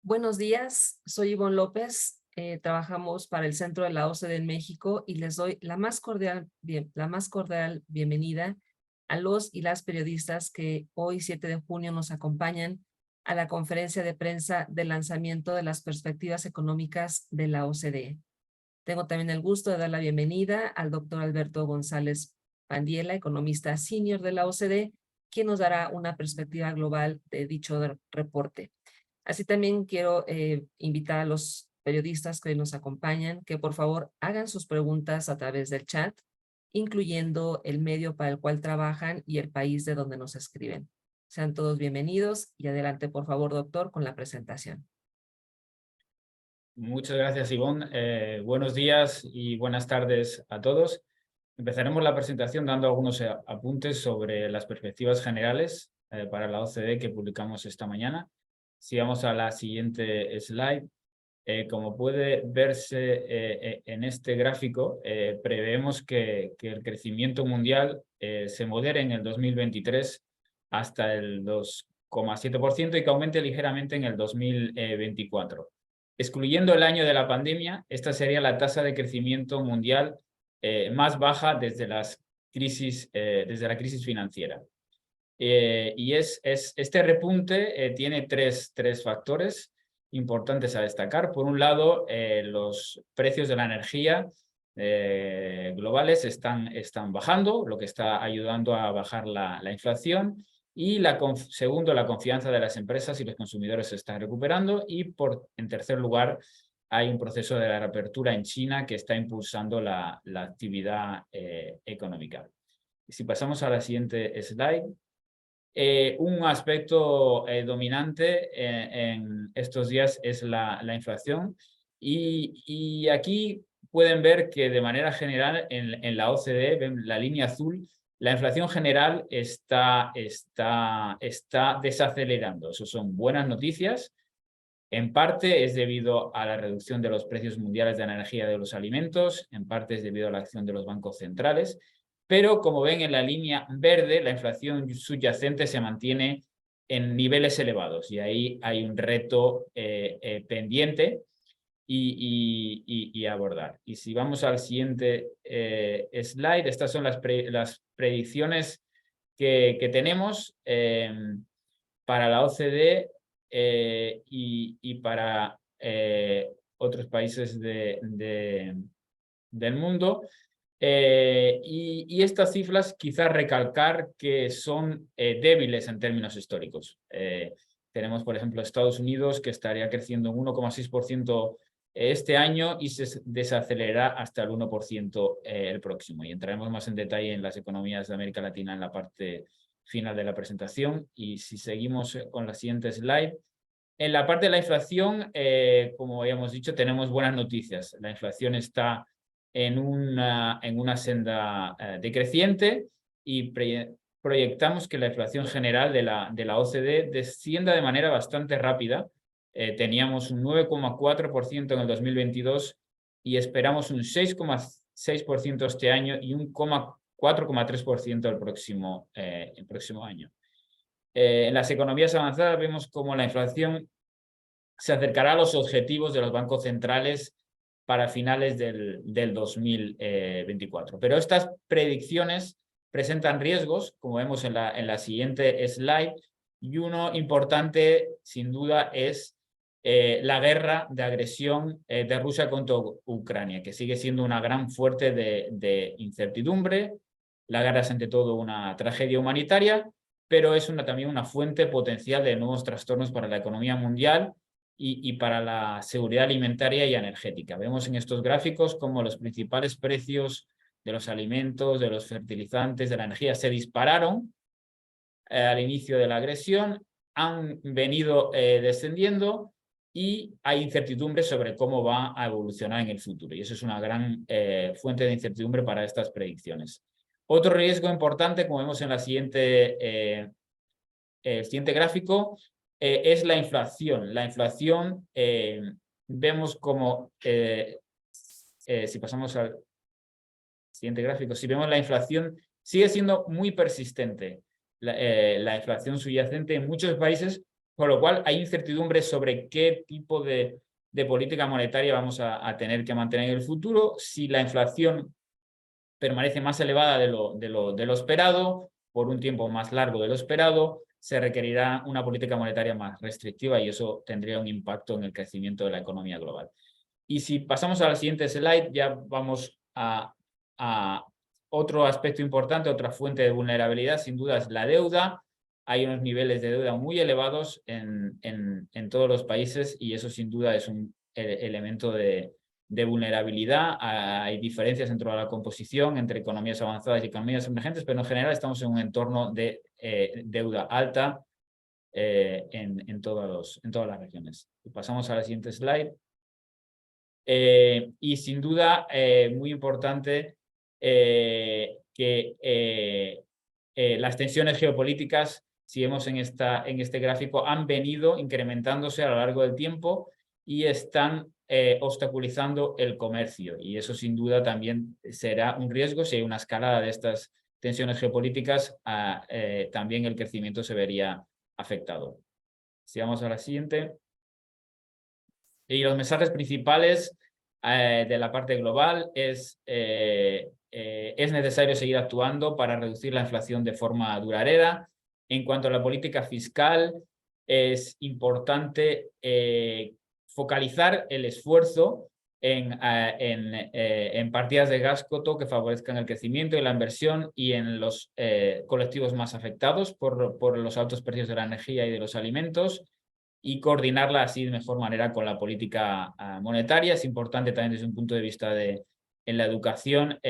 Buenos días, soy Ivonne López. Trabajamos para el Centro de la OCDE en México y les doy la más cordial bienvenida a los y las periodistas que hoy, 7 de junio, nos acompañan a la conferencia de prensa de lanzamiento de las perspectivas económicas de la OCDE. Tengo también el gusto de dar la bienvenida al doctor Alberto González Pandiela, economista senior de la OCDE, quien nos dará una perspectiva global de dicho reporte. Así también quiero invitar a los periodistas que hoy nos acompañan que por favor hagan sus preguntas a través del chat, incluyendo el medio para el cual trabajan y el país de donde nos escriben. Sean todos bienvenidos y adelante, por favor, doctor, con la presentación. Muchas gracias, Ivonne. Buenos días y buenas tardes a todos. Empezaremos la presentación dando algunos apuntes sobre las perspectivas generales para la OCDE que publicamos esta mañana. Si vamos a la siguiente slide, como puede verse en este gráfico, preveemos que el crecimiento mundial se modere en el 2023 hasta el 2,7% y que aumente ligeramente en el 2024. Excluyendo el año de la pandemia, esta sería la tasa de crecimiento mundial más baja desde la crisis financiera. Y este repunte tiene tres factores importantes a destacar. Por un lado, los precios de la energía globales están bajando, lo que está ayudando a bajar la inflación. Y segundo, la confianza de las empresas y los consumidores se está recuperando. Y en tercer lugar, hay un proceso de la reapertura en China que está impulsando la actividad económica. Si pasamos a la siguiente slide. Un aspecto dominante en estos días es la inflación. Y aquí pueden ver que de manera general en la OCDE, ven la línea azul, la inflación general está desacelerando. Eso son buenas noticias. En parte es debido a la reducción de los precios mundiales de la energía y de los alimentos, en parte es debido a la acción de los bancos centrales, pero como ven en la línea verde, la inflación subyacente se mantiene en niveles elevados y ahí hay un reto pendiente y abordar. Y si vamos al siguiente slide, estas son las predicciones que tenemos para la OCDE y para otros países del mundo. Y estas cifras quizás recalcar que son débiles en términos históricos. Tenemos, por ejemplo, Estados Unidos, que estaría creciendo un 1,6% este año y se desacelerará hasta el 1% el próximo. Y entraremos más en detalle en las economías de América Latina en la parte final de la presentación. Y si seguimos con la siguiente slide. En la parte de la inflación, como habíamos dicho, tenemos buenas noticias. La inflación está en una senda decreciente y proyectamos que la inflación general de la OCDE descienda de manera bastante rápida. Teníamos un 9,4% en el 2022 y esperamos un 6,6% este año y un 4,3% el próximo año. En las economías avanzadas vemos cómo la inflación se acercará a los objetivos de los bancos centrales para finales del 2024. Pero estas predicciones presentan riesgos, como vemos en la siguiente slide, y uno importante, sin duda, es la guerra de agresión de Rusia contra Ucrania, que sigue siendo una gran fuente de incertidumbre. La guerra es, ante todo, una tragedia humanitaria, pero es también una fuente potencial de nuevos trastornos para la economía mundial y para la seguridad alimentaria y energética. Vemos en estos gráficos cómo los principales precios de los alimentos, de los fertilizantes, de la energía se dispararon al inicio de la agresión, han venido descendiendo y hay incertidumbre sobre cómo va a evolucionar en el futuro. Y eso es una gran fuente de incertidumbre para estas predicciones. Otro riesgo importante, como vemos en el siguiente gráfico, es la inflación. La inflación, vemos como, si pasamos al siguiente gráfico, si vemos la inflación sigue siendo muy persistente. La inflación subyacente en muchos países Con lo cual hay incertidumbre sobre qué tipo de política monetaria vamos a tener que mantener en el futuro, si la inflación permanece más elevada de lo esperado, por un tiempo más largo de lo esperado, se requerirá una política monetaria más restrictiva y eso tendría un impacto en el crecimiento de la economía global. Y si pasamos a la siguiente slide, ya vamos a otro aspecto importante, otra fuente de vulnerabilidad, sin duda es la deuda. Hay unos niveles de deuda muy elevados en todos los países y eso sin duda es un elemento de vulnerabilidad. Hay diferencias dentro de la composición entre economías avanzadas y economías emergentes, pero en general estamos en un entorno de deuda alta en todas las regiones. Y pasamos a la siguiente slide. Y sin duda, muy importante que las tensiones geopolíticas, si vemos en este gráfico, han venido incrementándose a lo largo del tiempo y están obstaculizando el comercio. Y eso sin duda también será un riesgo. Si hay una escalada de estas tensiones geopolíticas, también el crecimiento se vería afectado. Si vamos a la siguiente. Y los mensajes principales de la parte global es necesario seguir actuando para reducir la inflación de forma duradera. En cuanto a la política fiscal, es importante focalizar el esfuerzo en partidas de gasto que favorezcan el crecimiento y la inversión y en los colectivos más afectados por los altos precios de la energía y de los alimentos, y coordinarla así de mejor manera con la política monetaria. Es importante también desde un punto de vista en la educación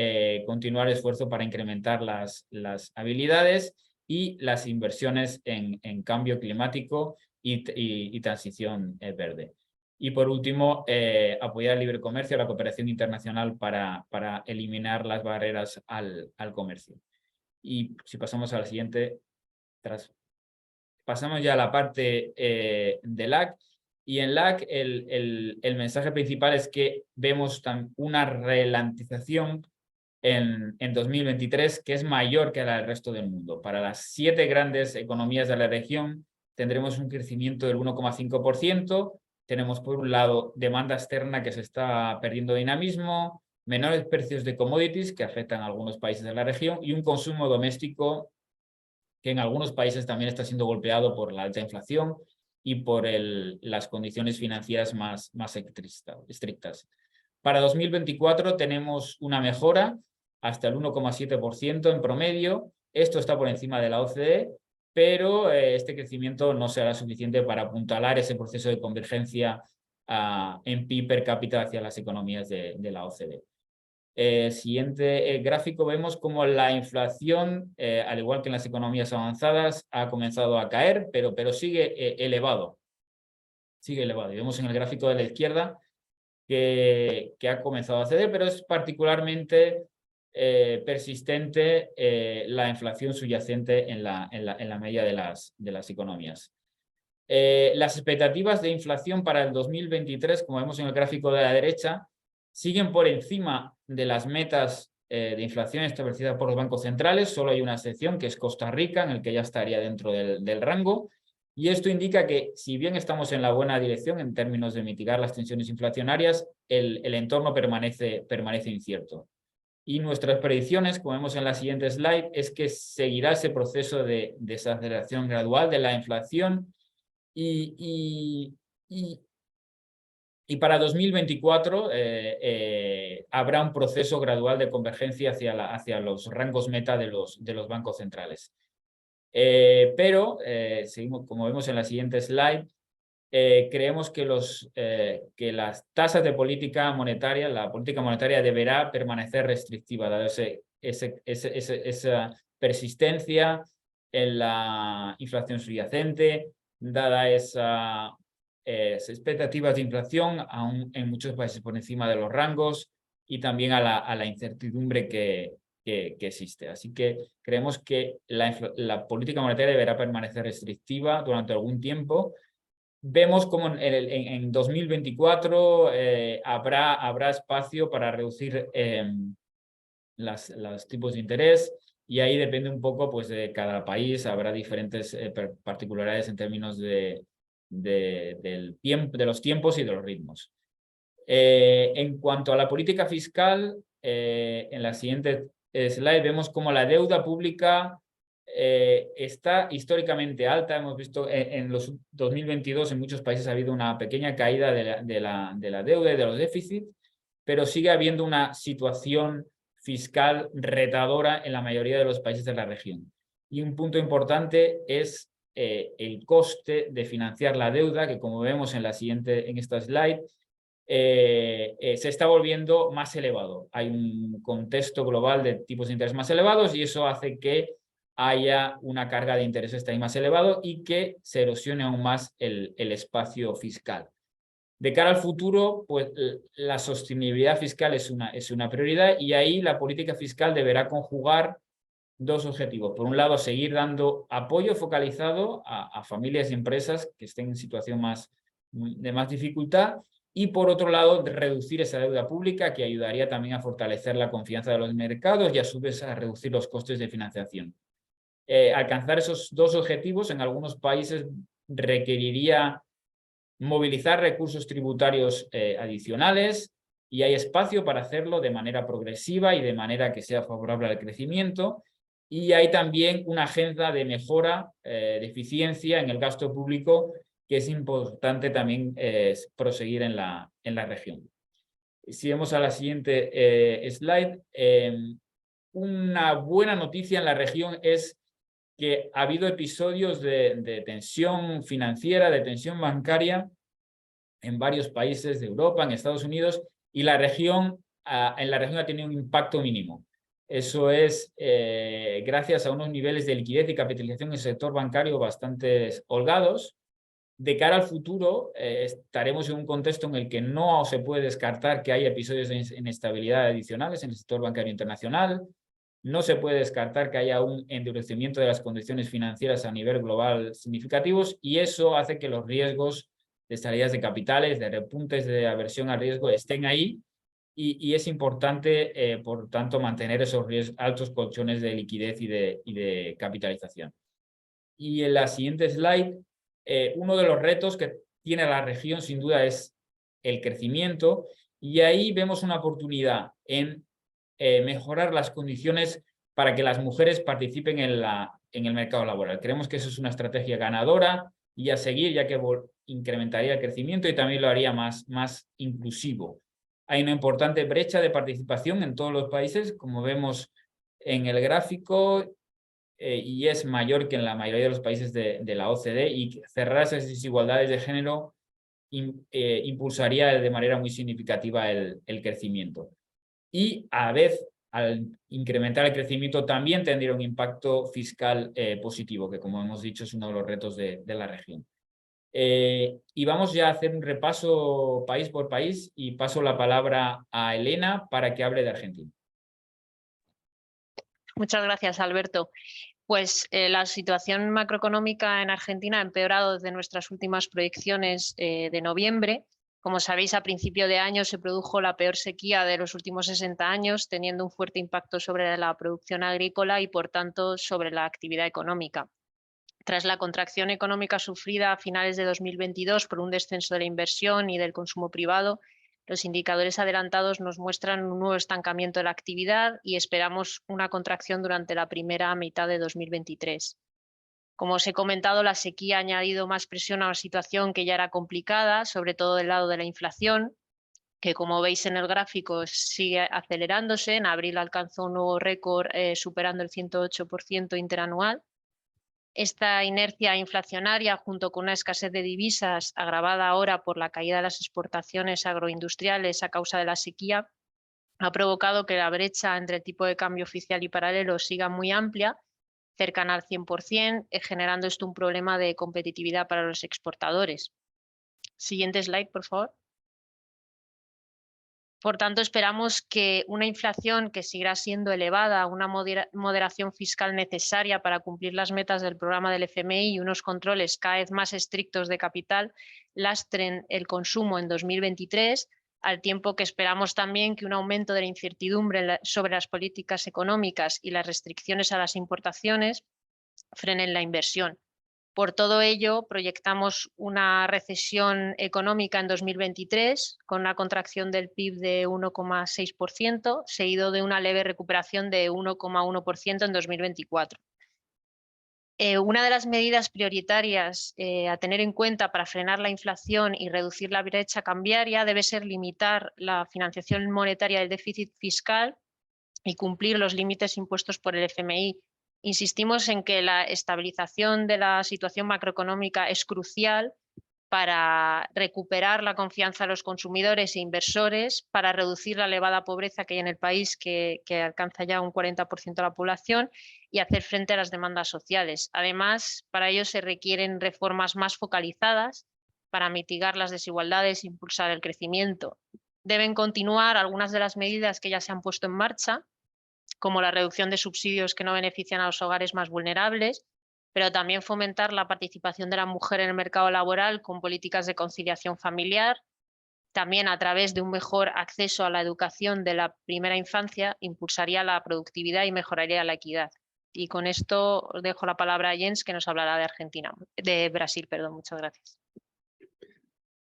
continuar el esfuerzo para incrementar las habilidades y las inversiones en cambio climático y transición verde. Y por último, apoyar el libre comercio, la cooperación internacional para eliminar las barreras al comercio. Y si pasamos a la siguiente, pasamos ya a la parte de LAC. Y en LAC el mensaje principal es que vemos una ralentización en 2023 que es mayor que la del resto del mundo. Para las 7 grandes economías de la región tendremos un crecimiento del 1,5%. Tenemos por un lado demanda externa que se está perdiendo dinamismo, menores precios de commodities que afectan a algunos países de la región y un consumo doméstico que en algunos países también está siendo golpeado por la alta inflación y por las condiciones financieras más estrictas. Para 2024 tenemos una mejora hasta el 1,7% en promedio. Esto está por encima de la OCDE, pero este crecimiento no será suficiente para apuntalar ese proceso de convergencia en PIB per cápita hacia las economías de la OCDE. Siguiente gráfico, vemos como la inflación, al igual que en las economías avanzadas, ha comenzado a caer, pero sigue elevado. Sigue elevado. Y vemos en el gráfico de la izquierda que ha comenzado a ceder, pero es particularmente persistente la inflación subyacente en la media de las economías. Las expectativas de inflación para el 2023, como vemos en el gráfico de la derecha, siguen por encima de las metas de inflación establecidas por los bancos centrales. Solo hay una excepción, que es Costa Rica, en el que ya estaría dentro del rango. Y esto indica que, si bien estamos en la buena dirección en términos de mitigar las tensiones inflacionarias, el entorno permanece incierto. Y nuestras predicciones, como vemos en la siguiente slide, es que seguirá ese proceso de desaceleración gradual de la inflación y para 2024 habrá un proceso gradual de convergencia hacia los rangos meta de los bancos centrales. Pero, seguimos, como vemos en la siguiente slide, creemos que las tasas de política monetaria, la política monetaria deberá permanecer restrictiva, dado esa persistencia en la inflación subyacente, dada esas expectativas de inflación aún en muchos países por encima de los rangos y también a la incertidumbre que existe. Así que creemos que la política monetaria deberá permanecer restrictiva durante algún tiempo. Vemos como en 2024 habrá espacio para reducir los tipos de interés, y ahí depende un poco pues, de cada país. Habrá diferentes particularidades en términos de de los tiempos y de los ritmos. En cuanto a la política fiscal, en la siguiente slide vemos cómo la deuda pública está históricamente alta. Hemos visto en los 2022 en muchos países ha habido una pequeña caída de la deuda y de los déficits, pero sigue habiendo una situación fiscal retadora en la mayoría de los países de la región. Y un punto importante es el coste de financiar la deuda, que como vemos en esta slide, se está volviendo más elevado. Hay un contexto global de tipos de interés más elevados y eso hace que haya una carga de intereses también más elevado y que se erosione aún más el espacio fiscal. De cara al futuro, pues la sostenibilidad fiscal es una prioridad y ahí la política fiscal deberá conjugar dos objetivos. Por un lado, seguir dando apoyo focalizado a familias y empresas que estén en situación de más dificultad y, por otro lado, reducir esa deuda pública que ayudaría también a fortalecer la confianza de los mercados y, a su vez, a reducir los costes de financiación. Alcanzar esos dos objetivos en algunos países requeriría movilizar recursos tributarios adicionales y hay espacio para hacerlo de manera progresiva y de manera que sea favorable al crecimiento. Y hay también una agenda de mejora de eficiencia en el gasto público que es importante también proseguir en la región. Si vemos a la siguiente slide, una buena noticia en la región es que ha habido episodios de tensión financiera, de tensión bancaria en varios países de Europa, en Estados Unidos, y en la región ha tenido un impacto mínimo. Eso es gracias a unos niveles de liquidez y capitalización en el sector bancario bastante holgados. De cara al futuro, estaremos en un contexto en el que no se puede descartar que haya episodios de inestabilidad adicionales en el sector bancario internacional. No se puede descartar que haya un endurecimiento de las condiciones financieras a nivel global significativos y eso hace que los riesgos de salidas de capitales, de repuntes de aversión al riesgo estén ahí y es importante, por tanto, mantener esos altos colchones de liquidez y de capitalización. Y en la siguiente slide, uno de los retos que tiene la región sin duda es el crecimiento y ahí vemos una oportunidad en mejorar las condiciones para que las mujeres participen en el mercado laboral. Creemos que eso es una estrategia ganadora y a seguir, ya que incrementaría el crecimiento y también lo haría más inclusivo. Hay una importante brecha de participación en todos los países, como vemos en el gráfico, y es mayor que en la mayoría de los países de la OCDE, y cerrar esas desigualdades de género impulsaría de manera muy significativa el crecimiento. Y a la vez, al incrementar el crecimiento, también tendría un impacto fiscal positivo, que como hemos dicho es uno de los retos de la región. Y vamos ya a hacer un repaso país por país y paso la palabra a Elena para que hable de Argentina. Muchas gracias, Alberto. Pues la situación macroeconómica en Argentina ha empeorado desde nuestras últimas proyecciones de noviembre. Como sabéis, a principio de año se produjo la peor sequía de los últimos 60 años, teniendo un fuerte impacto sobre la producción agrícola y, por tanto, sobre la actividad económica. Tras la contracción económica sufrida a finales de 2022 por un descenso de la inversión y del consumo privado, los indicadores adelantados nos muestran un nuevo estancamiento de la actividad y esperamos una contracción durante la primera mitad de 2023. Como os he comentado, la sequía ha añadido más presión a una situación que ya era complicada, sobre todo del lado de la inflación, que como veis en el gráfico sigue acelerándose. En abril alcanzó un nuevo récord superando el 108% interanual. Esta inercia inflacionaria, junto con una escasez de divisas agravada ahora por la caída de las exportaciones agroindustriales a causa de la sequía, ha provocado que la brecha entre el tipo de cambio oficial y paralelo siga muy amplia, cercana al 100%, generando esto un problema de competitividad para los exportadores. Siguiente slide, por favor. Por tanto, esperamos que una inflación que seguirá siendo elevada, una moderación fiscal necesaria para cumplir las metas del programa del FMI y unos controles cada vez más estrictos de capital lastren el consumo en 2023, al tiempo que esperamos también que un aumento de la incertidumbre sobre las políticas económicas y las restricciones a las importaciones frenen la inversión. Por todo ello, proyectamos una recesión económica en 2023 con una contracción del PIB de 1,6%, seguido de una leve recuperación de 1,1% en 2024. Una de las medidas prioritarias a tener en cuenta para frenar la inflación y reducir la brecha cambiaria debe ser limitar la financiación monetaria del déficit fiscal y cumplir los límites impuestos por el FMI. Insistimos en que la estabilización de la situación macroeconómica es crucial para recuperar la confianza de los consumidores e inversores, para reducir la elevada pobreza que hay en el país, que alcanza ya un 40% de la población, y hacer frente a las demandas sociales. Además, para ello se requieren reformas más focalizadas para mitigar las desigualdades e impulsar el crecimiento. Deben continuar algunas de las medidas que ya se han puesto en marcha, como la reducción de subsidios que no benefician a los hogares más vulnerables, pero también fomentar la participación de la mujer en el mercado laboral con políticas de conciliación familiar. También a través de un mejor acceso a la educación de la primera infancia, impulsaría la productividad y mejoraría la equidad. Y con esto os dejo la palabra a Jens, que nos hablará de Brasil, perdón. Muchas gracias.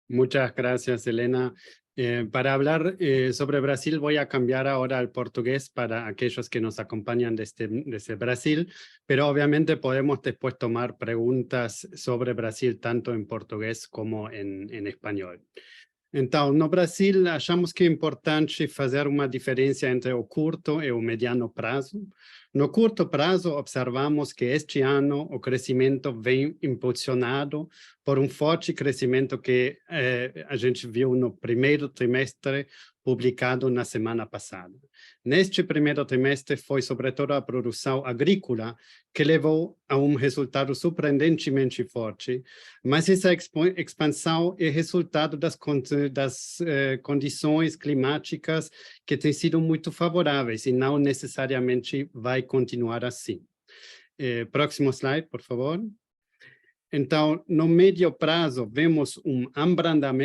Muchas gracias, Elena. Para hablar sobre Brasil, voy a cambiar ahora al portugués para aquellos que nos acompañan desde Brasil, pero obviamente podemos después tomar preguntas sobre Brasil tanto en portugués como en espanhol. Então, no Brasil, achamos que é importante fazer uma diferença entre o curto e o mediano prazo. No curto prazo, observamos que este ano o crescimento vem impulsionado por um forte crescimento que a gente viu no primeiro trimestre, publicado na semana passada. Neste primeiro trimestre foi sobretudo a produção agrícola que levou a um resultado surpreendentemente forte, mas essa expansão é resultado das condições climáticas que têm sido muito favoráveis e não necessariamente vai continuar assim. Próximo slide, por favor. Então, no médio prazo, vemos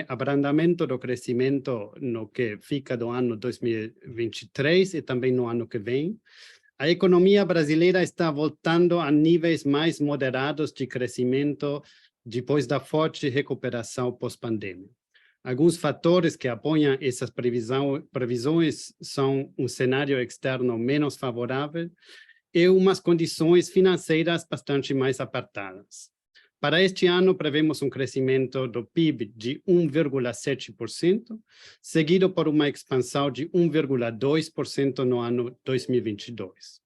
abrandamento do crescimento no que fica do ano 2023 e também no ano que vem. A economia brasileira está voltando a níveis mais moderados de crescimento depois da forte recuperação pós-pandemia. Alguns fatores que apoiam essas previsões são um cenário externo menos favorável e umas condições financeiras bastante mais apertadas. Para este ano, prevemos um crescimento do PIB de 1,7%, seguido por uma expansão de 1,2% no ano 2022.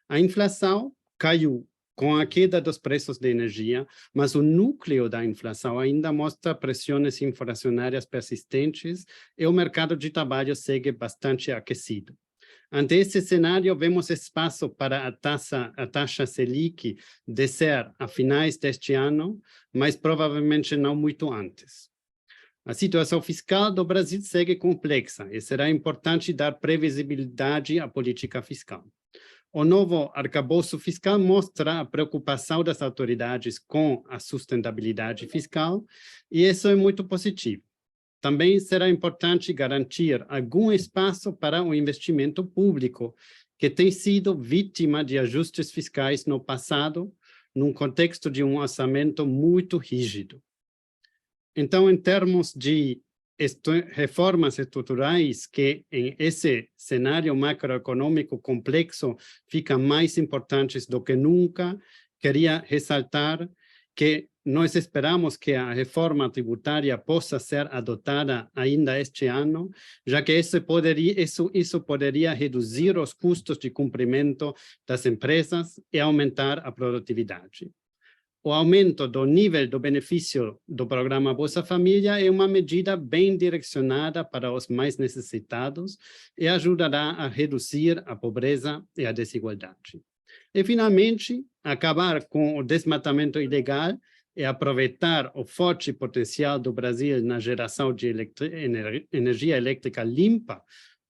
A inflação caiu com a queda dos preços de energia, mas o núcleo da inflação ainda mostra pressões inflacionárias persistentes e o mercado de trabalho segue bastante aquecido. Ante esse cenário, vemos espaço para a taxa Selic descer a finais deste ano, mas provavelmente não muito antes. A situação fiscal do Brasil segue complexa e será importante dar previsibilidade à política fiscal. O novo arcabouço fiscal mostra a preocupação das autoridades com a sustentabilidade fiscal e isso é muito positivo. Também será importante garantir algum espaço para o investimento público, que tem sido vítima de ajustes fiscais no passado, num contexto de um orçamento muito rígido. Então, em termos de reformas estruturais que, em esse cenário macroeconômico complexo, ficam mais importantes do que nunca, queria ressaltar que nós esperamos que a reforma tributária possa ser adotada ainda este ano, já que isso poderia reduzir os custos de cumprimento das empresas e aumentar a produtividade. O aumento do nível do benefício do programa Bolsa Família é uma medida bem direcionada para os mais necessitados e ajudará a reduzir a pobreza e a desigualdade. E, finalmente, acabar com o desmatamento ilegal e aproveitar o forte potencial do Brasil na geração de energia elétrica limpa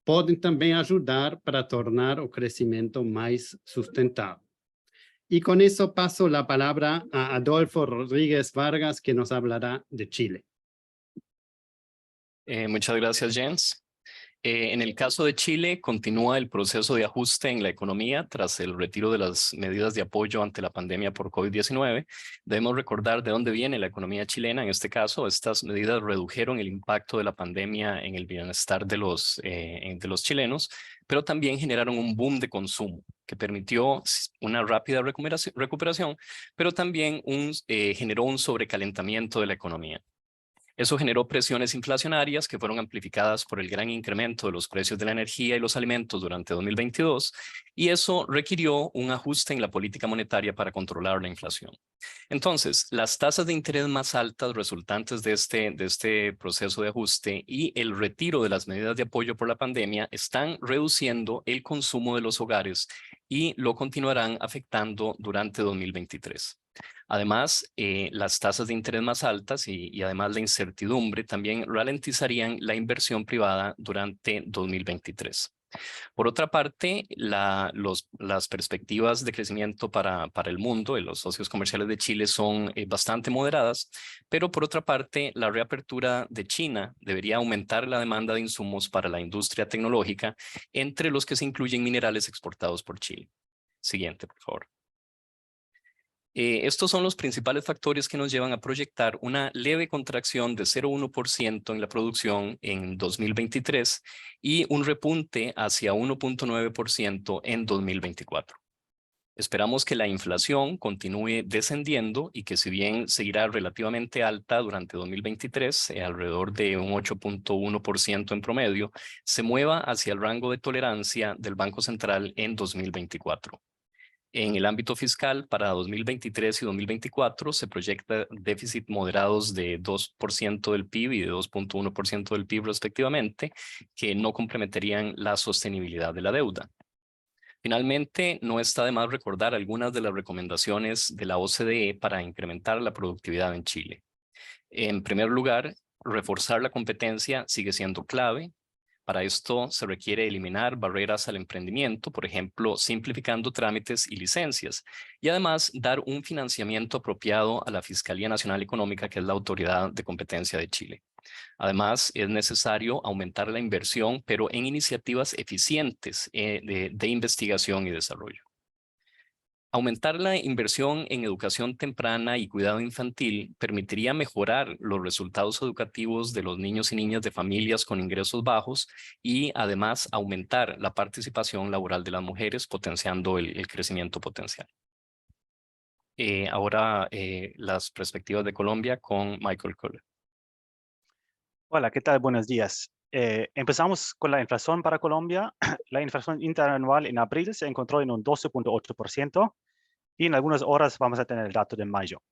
podem também ajudar para tornar o crescimento mais sustentável. E com isso passo a palavra a Adolfo Rodríguez Vargas, que nos hablará de Chile. Muchas gracias, Jens. En el caso de Chile, continúa el proceso de ajuste en la economía tras el retiro de las medidas de apoyo ante la pandemia por COVID-19. Debemos recordar de dónde viene la economía chilena. En este caso, estas medidas redujeron el impacto de la pandemia en el bienestar de los chilenos, pero también generaron un boom de consumo que permitió una rápida recuperación, pero también generó un sobrecalentamiento de la economía. Eso generó presiones inflacionarias que fueron amplificadas por el gran incremento de los precios de la energía y los alimentos durante 2022, y eso requirió un ajuste en la política monetaria para controlar la inflación. Entonces, las tasas de interés más altas resultantes de este proceso de ajuste y el retiro de las medidas de apoyo por la pandemia están reduciendo el consumo de los hogares y lo continuarán afectando durante 2023. Además, las tasas de interés más altas y además la incertidumbre también ralentizarían la inversión privada durante 2023. Por otra parte, las perspectivas de crecimiento para el mundo y los socios comerciales de Chile son bastante moderadas, pero por otra parte, la reapertura de China debería aumentar la demanda de insumos para la industria tecnológica, entre los que se incluyen minerales exportados por Chile. Siguiente, por favor. Estos son los principales factores que nos llevan a proyectar una leve contracción de 0,1% en la producción en 2023 y un repunte hacia 1,9% en 2024. Esperamos que la inflación continúe descendiendo y que, si bien seguirá relativamente alta durante 2023, alrededor de un 8,1% en promedio, se mueva hacia el rango de tolerancia del Banco Central en 2024. En el ámbito fiscal, para 2023 y 2024 se proyecta déficit moderados de 2% del PIB y de 2,1% del PIB respectivamente, que no comprometerían la sostenibilidad de la deuda. Finalmente, no está de más recordar algunas de las recomendaciones de la OCDE para incrementar la productividad en Chile. En primer lugar, reforzar la competencia sigue siendo clave. Para esto se requiere eliminar barreras al emprendimiento, por ejemplo, simplificando trámites y licencias, y además dar un financiamiento apropiado a la Fiscalía Nacional Económica, que es la autoridad de competencia de Chile. Además, es necesario aumentar la inversión, pero en iniciativas eficientes de investigación y desarrollo. Aumentar la inversión en educación temprana y cuidado infantil permitiría mejorar los resultados educativos de los niños y niñas de familias con ingresos bajos y además aumentar la participación laboral de las mujeres, potenciando el crecimiento potencial. Ahora las perspectivas de Colombia con Michael Kohler. Hola, ¿qué tal? Buenos días. Empezamos con la inflación para Colombia. La inflación interanual en abril se encontró en un 12,8%. Y en algunas horas vamos a tener el dato de mayo.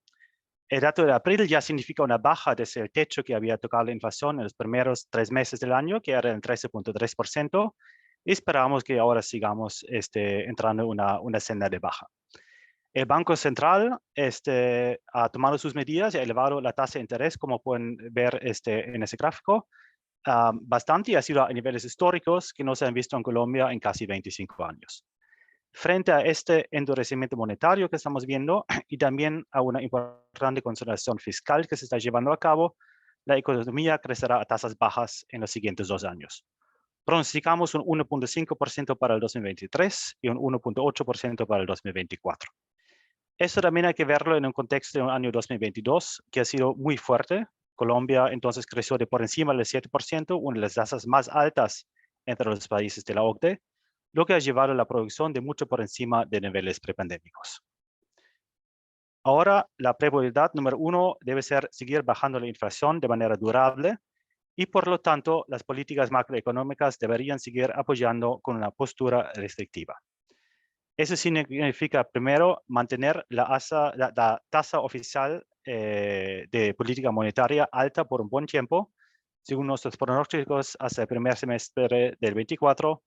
El dato de abril ya significa una baja desde el techo que había tocado la inflación en los primeros 3 meses del año, que era el 13,3%. Y esperamos que ahora sigamos entrando en una senda de baja. El Banco Central ha tomado sus medidas y ha elevado la tasa de interés, como pueden ver en ese gráfico, bastante, y ha sido a niveles históricos que no se han visto en Colombia en casi 25 años. Frente a este endurecimiento monetario que estamos viendo y también a una importante consolidación fiscal que se está llevando a cabo, la economía crecerá a tasas bajas en los siguientes 2 años. Pronosticamos un 1,5% para el 2023 y un 1,8% para el 2024. Esto también hay que verlo en un contexto de un año 2022 que ha sido muy fuerte. Colombia entonces creció de por encima del 7%, una de las tasas más altas entre los países de la OCDE, lo que ha llevado a la producción de mucho por encima de niveles prepandémicos. Ahora, la prioridad número 1 debe ser seguir bajando la inflación de manera durable y, por lo tanto, las políticas macroeconómicas deberían seguir apoyando con una postura restrictiva. Eso significa, primero, mantener la tasa oficial de política monetaria alta por un buen tiempo, según nuestros pronósticos hasta el primer semestre del 24,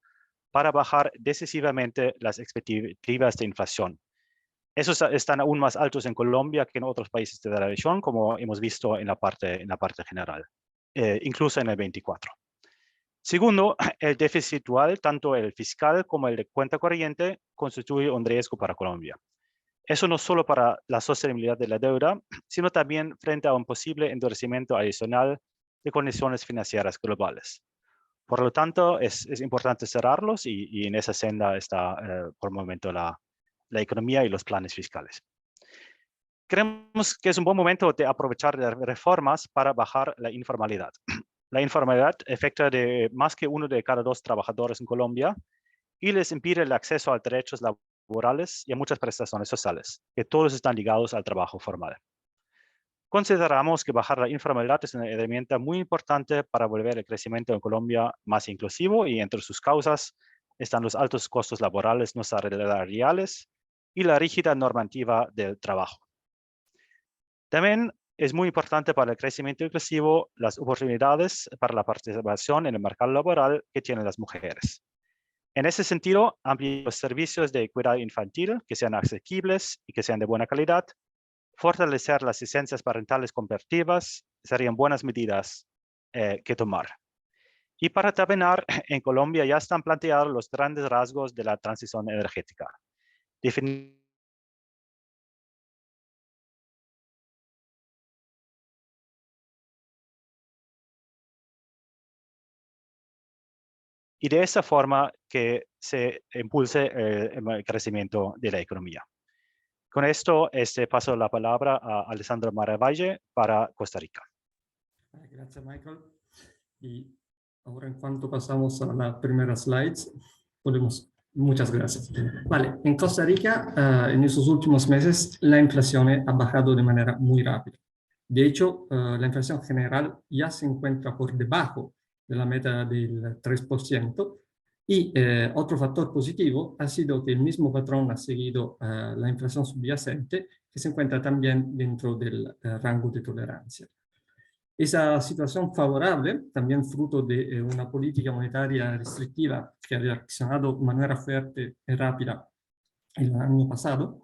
para bajar decisivamente las expectativas de inflación. Esos están aún más altos en Colombia que en otros países de la región, como hemos visto en la parte general, incluso en el 24. Segundo, el déficit dual, tanto el fiscal como el de cuenta corriente, constituye un riesgo para Colombia. Eso no solo para la sostenibilidad de la deuda, sino también frente a un posible endurecimiento adicional de condiciones financieras globales. Por lo tanto, es importante cerrarlos y en esa senda está por el momento la economía y los planes fiscales. Creemos que es un buen momento de aprovechar las reformas para bajar la informalidad. La informalidad afecta de más que 1 de cada 2 trabajadores en Colombia y les impide el acceso a derechos laborales y a muchas prestaciones sociales, que todos están ligados al trabajo formal. Consideramos que bajar la informalidad es una herramienta muy importante para volver el crecimiento en Colombia más inclusivo y entre sus causas están los altos costos laborales no salariales y la rígida normativa del trabajo. También es muy importante para el crecimiento inclusivo las oportunidades para la participación en el mercado laboral que tienen las mujeres. En ese sentido, ampliar los servicios de cuidado infantil que sean asequibles y que sean de buena calidad, fortalecer las licencias parentales comparativas serían buenas medidas que tomar. Y para terminar, en Colombia ya están planteados los grandes rasgos de la transición energética. Y de esa forma que se impulse el crecimiento de la economía. Con esto paso la palabra a Alessandro Maravalle para Costa Rica. Gracias, Michael. Y ahora en cuanto pasamos a las primeras slides, muchas gracias. Vale, en Costa Rica, en estos últimos meses, la inflación ha bajado de manera muy rápida. De hecho, la inflación general ya se encuentra por debajo de la meta del 3%. Y otro factor positivo ha sido que el mismo patrón ha seguido la inflación subyacente, que se encuentra también dentro del rango de tolerancia. Esa situación favorable, también fruto de una política monetaria restrictiva que ha reaccionado de manera fuerte y rápida el año pasado,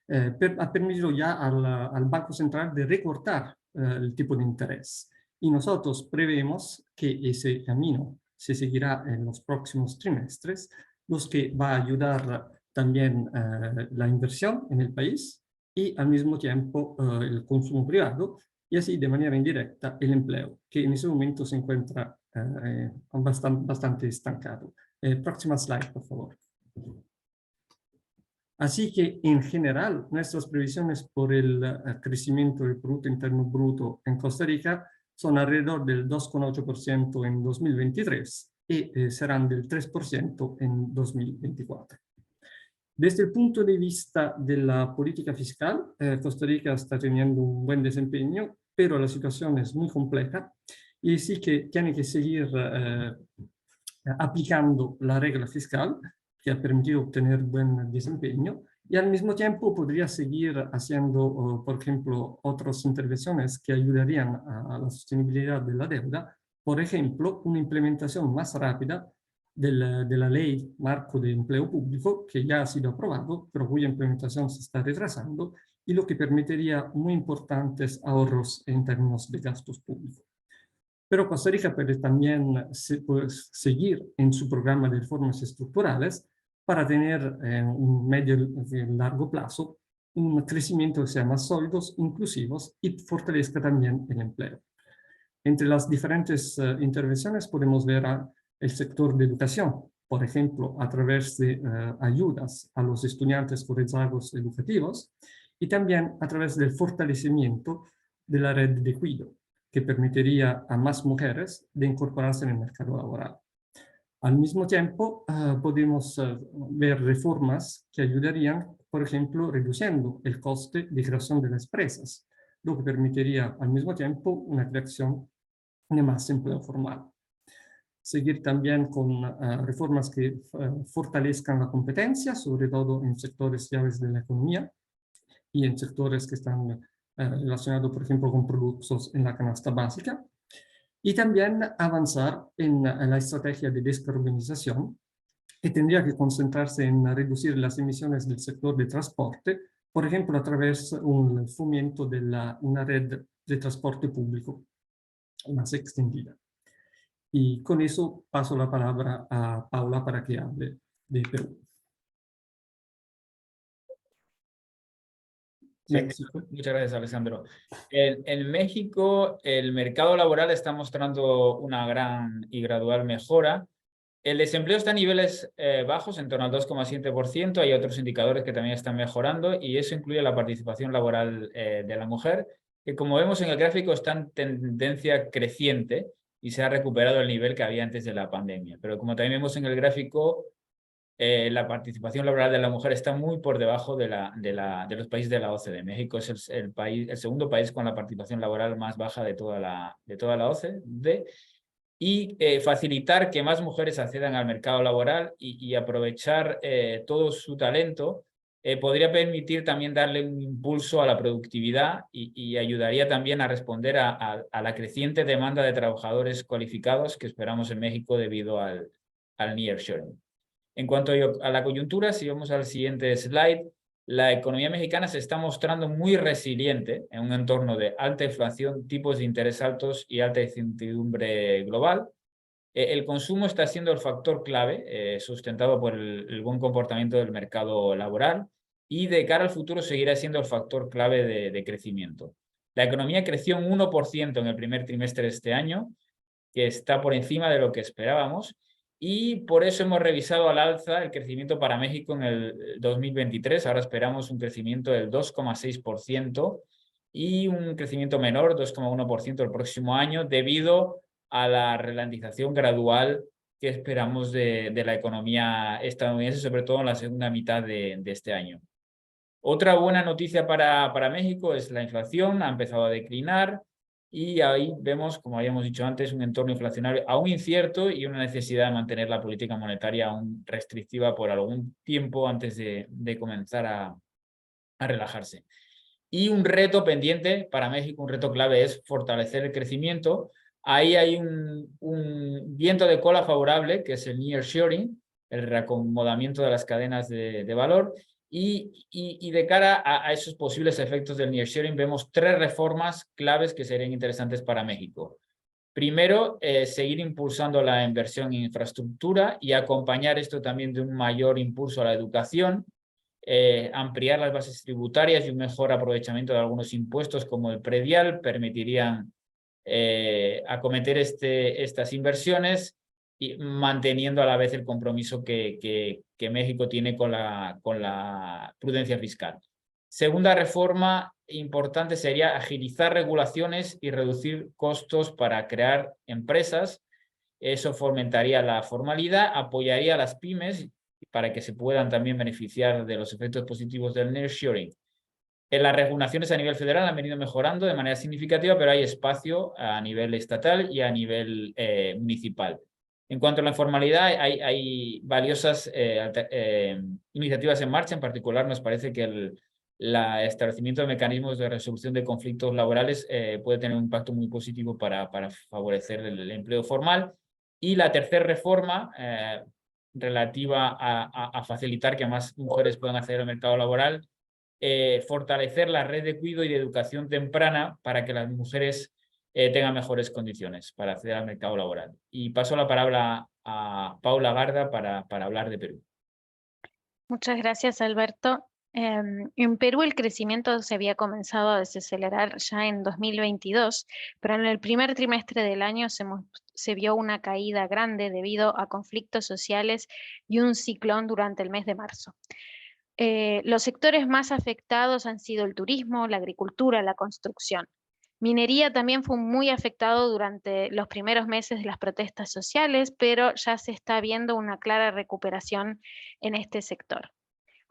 ha permitido ya al Banco Central de recortar el tipo de interés. Y nosotros prevemos que ese camino se seguirá en los próximos trimestres, los que va a ayudar también la inversión en el país y al mismo tiempo el consumo privado, y así de manera indirecta el empleo, que en ese momento se encuentra bastante estancado. Próxima slide, por favor. Así que, en general, nuestras previsiones por el crecimiento del Producto Interno Bruto en Costa Rica son alrededor del 2,8% en 2023 y serán del 3% en 2024. Desde el punto de vista de la política fiscal, Costa Rica está teniendo un buen desempeño, pero la situación es muy compleja y sí que tiene que seguir aplicando la regla fiscal que ha permitido obtener buen desempeño y al mismo tiempo podría seguir haciendo, por ejemplo, otras intervenciones que ayudarían a la sostenibilidad de la deuda, por ejemplo, una implementación más rápida de la ley marco de empleo público que ya ha sido aprobado, pero cuya implementación se está retrasando y lo que permitiría muy importantes ahorros en términos de gastos públicos. Pero Costa Rica puede también seguir en su programa de reformas estructurales para tener un medio y largo plazo un crecimiento que sea más sólidos, inclusivos y fortalezca también el empleo. Entre las diferentes intervenciones podemos ver el sector de educación, por ejemplo, a través de ayudas a los estudiantes con rezagos educativos y también a través del fortalecimiento de la red de cuidado, que permitiría a más mujeres de incorporarse en el mercado laboral. Al mismo tiempo, podemos ver reformas que ayudarían, por ejemplo, reduciendo el coste de creación de las empresas, lo que permitiría al mismo tiempo una creación de más empleo formal. Seguir también con reformas que fortalezcan la competencia, sobre todo en sectores claves de la economía y en sectores que están relacionados, por ejemplo, con productos en la canasta básica. Y también avanzar en la estrategia de descarbonización, que tendría que concentrarse en reducir las emisiones del sector de transporte, por ejemplo, a través de un fomento de una red de transporte público más extendida. Y con eso paso la palabra a Paula para que hable de Perú. México. Muchas gracias, Alessandro. En México, el mercado laboral está mostrando una gran y gradual mejora. El desempleo está a niveles bajos, en torno al 2,7%. Hay otros indicadores que también están mejorando y eso incluye la participación laboral de la mujer, que como vemos en el gráfico está en tendencia creciente y se ha recuperado el nivel que había antes de la pandemia. Pero como también vemos en el gráfico, la participación laboral de la mujer está muy por debajo de los países de la OCDE. México es el segundo país con la participación laboral más baja de toda la OCDE. Y facilitar que más mujeres accedan al mercado laboral y aprovechar todo su talento podría permitir también darle un impulso a la productividad y ayudaría también a responder a la creciente demanda de trabajadores cualificados que esperamos en México debido al nearshoring. En cuanto a la coyuntura, si vamos al siguiente slide, la economía mexicana se está mostrando muy resiliente en un entorno de alta inflación, tipos de interés altos y alta incertidumbre global. El consumo está siendo el factor clave, sustentado por el buen comportamiento del mercado laboral y de cara al futuro seguirá siendo el factor clave de crecimiento. La economía creció un 1% en el primer trimestre de este año, que está por encima de lo que esperábamos, y por eso hemos revisado al alza el crecimiento para México en el 2023. Ahora esperamos un crecimiento del 2,6% y un crecimiento menor, 2,1% el próximo año, debido a la ralentización gradual que esperamos de la economía estadounidense, sobre todo en la segunda mitad de este año. Otra buena noticia para México es la inflación, ha empezado a declinar y ahí vemos, como habíamos dicho antes, un entorno inflacionario aún incierto y una necesidad de mantener la política monetaria aún restrictiva por algún tiempo antes de comenzar a relajarse. Y un reto pendiente para México, un reto clave, es fortalecer el crecimiento. Ahí hay un viento de cola favorable, que es el nearshoring, el reacomodamiento de las cadenas de valor. Y de cara a esos posibles efectos del nearshoring, vemos 3 reformas claves que serían interesantes para México. Primero, seguir impulsando la inversión en infraestructura y acompañar esto también de un mayor impulso a la educación. Ampliar las bases tributarias y un mejor aprovechamiento de algunos impuestos como el predial permitirían acometer estas inversiones y manteniendo a la vez el compromiso que México tiene con la prudencia fiscal. Segunda reforma importante sería agilizar regulaciones y reducir costos para crear empresas. Eso fomentaría la formalidad, apoyaría a las pymes para que se puedan también beneficiar de los efectos positivos del nearshoring. Las regulaciones a nivel federal han venido mejorando de manera significativa, pero hay espacio a nivel estatal y a nivel municipal. En cuanto a la informalidad, hay valiosas iniciativas en marcha. En particular, nos parece que el establecimiento de mecanismos de resolución de conflictos laborales puede tener un impacto muy positivo para favorecer el empleo formal. Y la tercera reforma, relativa a facilitar que más mujeres puedan acceder al mercado laboral, fortalecer la red de cuidado y de educación temprana para que las mujeres tengan mejores condiciones para acceder al mercado laboral. Y paso la palabra a Paula Garda para hablar de Perú. Muchas gracias, Alberto. En Perú el crecimiento se había comenzado a desacelerar ya en 2022, pero en el primer trimestre del año se vio una caída grande debido a conflictos sociales y un ciclón durante el mes de marzo. Los sectores más afectados han sido el turismo, la agricultura, la construcción. Minería también fue muy afectado durante los primeros meses de las protestas sociales, pero ya se está viendo una clara recuperación en este sector.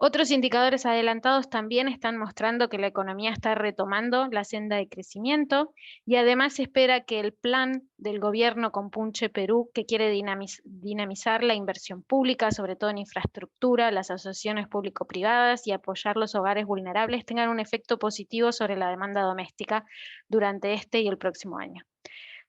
Otros indicadores adelantados también están mostrando que la economía está retomando la senda de crecimiento y además se espera que el plan del gobierno Compunche Perú, que quiere dinamizar la inversión pública, sobre todo en infraestructura, las asociaciones público-privadas y apoyar los hogares vulnerables, tengan un efecto positivo sobre la demanda doméstica durante este y el próximo año.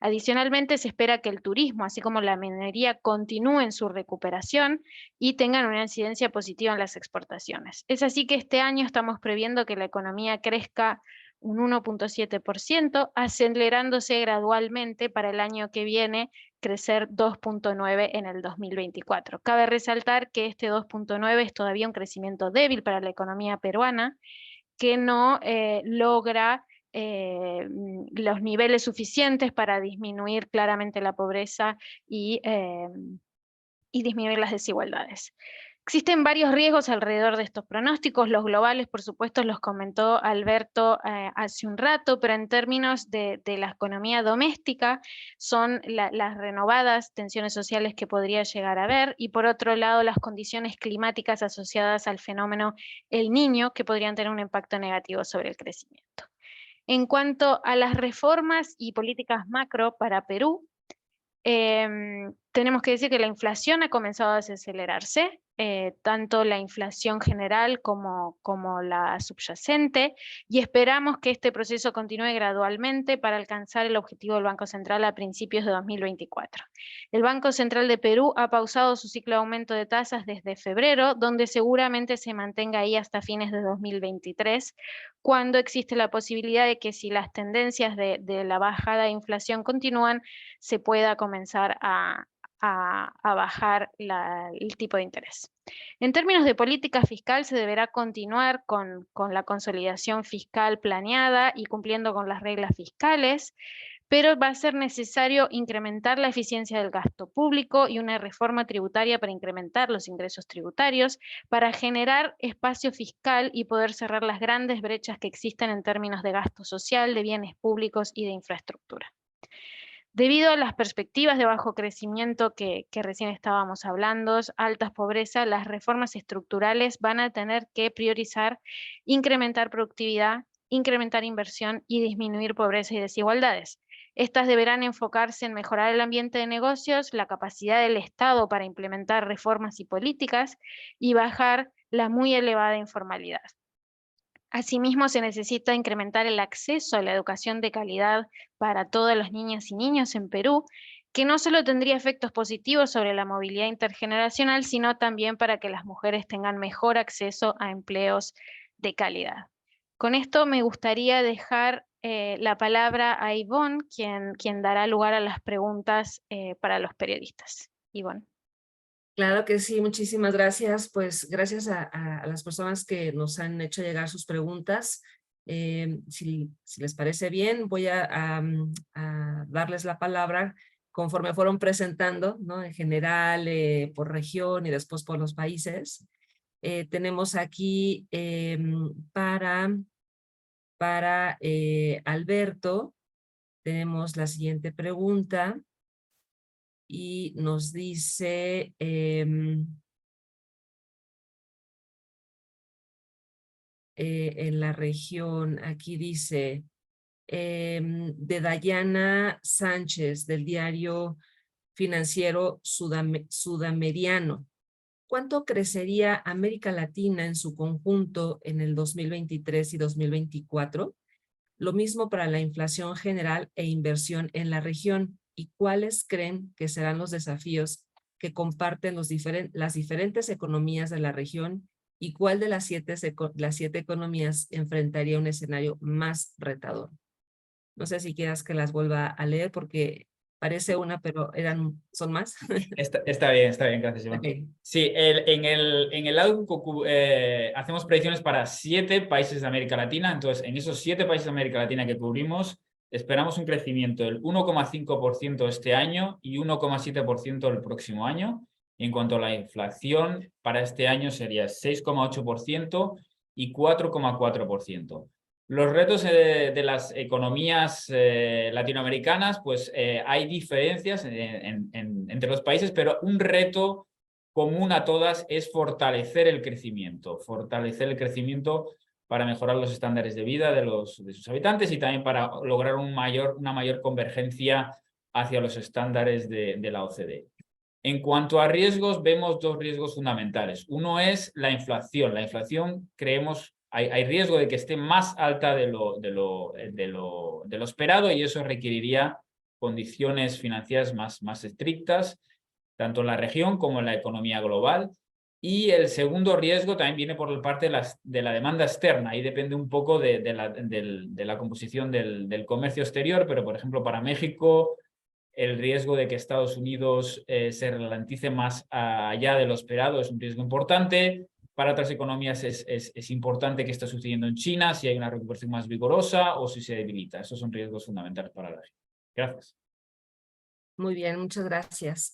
Adicionalmente, se espera que el turismo, así como la minería, continúen su recuperación y tengan una incidencia positiva en las exportaciones. Es así que este año estamos previendo que la economía crezca un 1,7%, acelerándose gradualmente para el año que viene crecer 2,9% en el 2024. Cabe resaltar que este 2,9% es todavía un crecimiento débil para la economía peruana, que no logra los niveles suficientes para disminuir claramente la pobreza y disminuir las desigualdades. Existen varios riesgos alrededor de estos pronósticos. Los globales, por supuesto, los comentó Alberto hace un rato, pero en términos de la economía doméstica son las renovadas tensiones sociales que podría llegar a haber, y por otro lado las condiciones climáticas asociadas al fenómeno El Niño, que podrían tener un impacto negativo sobre el crecimiento. En cuanto a las reformas y políticas macro para Perú, tenemos que decir que la inflación ha comenzado a desacelerarse, tanto la inflación general como la subyacente, y esperamos que este proceso continúe gradualmente para alcanzar el objetivo del Banco Central a principios de 2024. El Banco Central de Perú ha pausado su ciclo de aumento de tasas desde febrero, donde seguramente se mantenga ahí hasta fines de 2023, cuando existe la posibilidad de que si las tendencias de la bajada de inflación continúan, se pueda comenzar a bajar el tipo de interés. En términos de política fiscal, se deberá continuar con la consolidación fiscal planeada y cumpliendo con las reglas fiscales, pero va a ser necesario incrementar la eficiencia del gasto público y una reforma tributaria para incrementar los ingresos tributarios, para generar espacio fiscal y poder cerrar las grandes brechas que existen en términos de gasto social, de bienes públicos y de infraestructura. Debido a las perspectivas de bajo crecimiento que recién estábamos hablando, altas pobreza, las reformas estructurales van a tener que priorizar incrementar productividad, incrementar inversión y disminuir pobreza y desigualdades. Estas deberán enfocarse en mejorar el ambiente de negocios, la capacidad del Estado para implementar reformas y políticas y bajar la muy elevada informalidad. Asimismo, se necesita incrementar el acceso a la educación de calidad para todas las niñas y niños en Perú, que no solo tendría efectos positivos sobre la movilidad intergeneracional, sino también para que las mujeres tengan mejor acceso a empleos de calidad. Con esto me gustaría dejar la palabra a Ivonne, quien dará lugar a las preguntas para los periodistas. Ivonne. Claro que sí, muchísimas gracias. Pues gracias a las personas que nos han hecho llegar sus preguntas. Si les parece bien, voy a darles la palabra conforme fueron presentando, ¿no? En general, por región y después por los países. Tenemos aquí para Alberto, tenemos la siguiente pregunta. Y nos dice, en la región, aquí dice, de Dayana Sánchez, del diario financiero Sudamericano. ¿Cuánto crecería América Latina en su conjunto en el 2023 y 2024? Lo mismo para la inflación general e inversión en la región. ¿Y cuáles creen que serán los desafíos que comparten las diferentes economías de la región? ¿Y cuál de las siete economías enfrentaría un escenario más retador? No sé si quieras que las vuelva a leer porque parece una, pero son más. Está bien, gracias, Iván. Okay. Sí, en el Outlook hacemos predicciones para 7 países de América Latina. Entonces, en esos 7 países de América Latina que cubrimos, esperamos un crecimiento del 1,5% este año y 1,7% el próximo año. Y en cuanto a la inflación, para este año sería 6,8% y 4,4%. Los retos de las economías latinoamericanas, pues hay diferencias entre los países, pero un reto común a todas es fortalecer el crecimiento para mejorar los estándares de vida de sus habitantes y también para lograr una mayor convergencia hacia los estándares de la OCDE. En cuanto a riesgos, vemos 2 riesgos fundamentales. Uno es la inflación. La inflación, creemos, hay riesgo de que esté más alta de lo esperado y eso requeriría condiciones financieras más estrictas, tanto en la región como en la economía global. Y el segundo riesgo también viene por parte de la demanda externa. Ahí depende un poco de la composición del comercio exterior, pero por ejemplo para México el riesgo de que Estados Unidos se ralentice más allá de lo esperado es un riesgo importante. para otras economías es importante que esté sucediendo en China, si hay una recuperación más vigorosa o si se debilita. Esos son riesgos fundamentales para la región. Gracias. Muy bien, muchas gracias.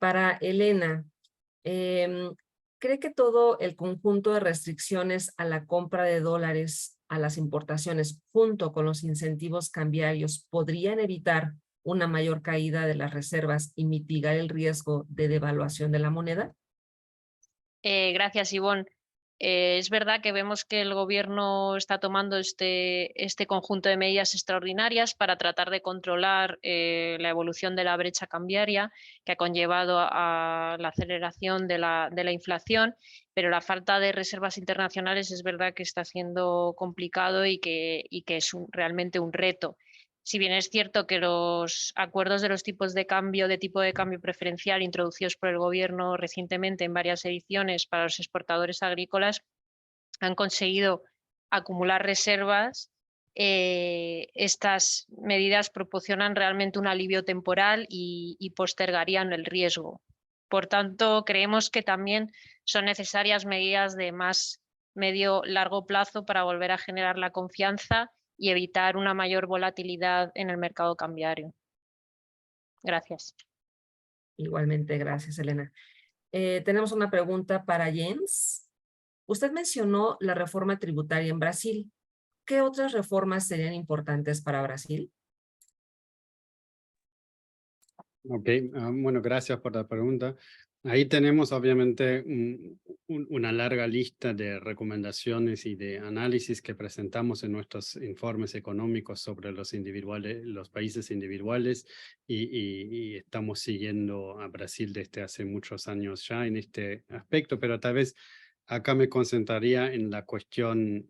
Para Elena, ¿cree que todo el conjunto de restricciones a la compra de dólares a las importaciones junto con los incentivos cambiarios podrían evitar una mayor caída de las reservas y mitigar el riesgo de devaluación de la moneda? Gracias, Ivonne. Es verdad que vemos que el gobierno está tomando este conjunto de medidas extraordinarias para tratar de controlar la evolución de la brecha cambiaria que ha conllevado a la aceleración de la inflación, pero la falta de reservas internacionales es verdad que está siendo complicado y que es realmente un reto. Si bien es cierto que los acuerdos de los tipos de cambio, de tipo de cambio preferencial introducidos por el gobierno recientemente en varias ediciones para los exportadores agrícolas han conseguido acumular reservas, estas medidas proporcionan realmente un alivio temporal y postergarían el riesgo. Por tanto, creemos que también son necesarias medidas de más medio-largo plazo para volver a generar la confianza y evitar una mayor volatilidad en el mercado cambiario. Gracias. Igualmente, gracias, Elena. Tenemos una pregunta para Jens. Usted mencionó la reforma tributaria en Brasil. ¿Qué otras reformas serían importantes para Brasil? Ok, bueno, gracias por la pregunta. Ahí tenemos obviamente una larga lista de recomendaciones y de análisis que presentamos en nuestros informes económicos sobre los países individuales y estamos siguiendo a Brasil desde hace muchos años ya en este aspecto, pero tal vez acá me concentraría en la cuestión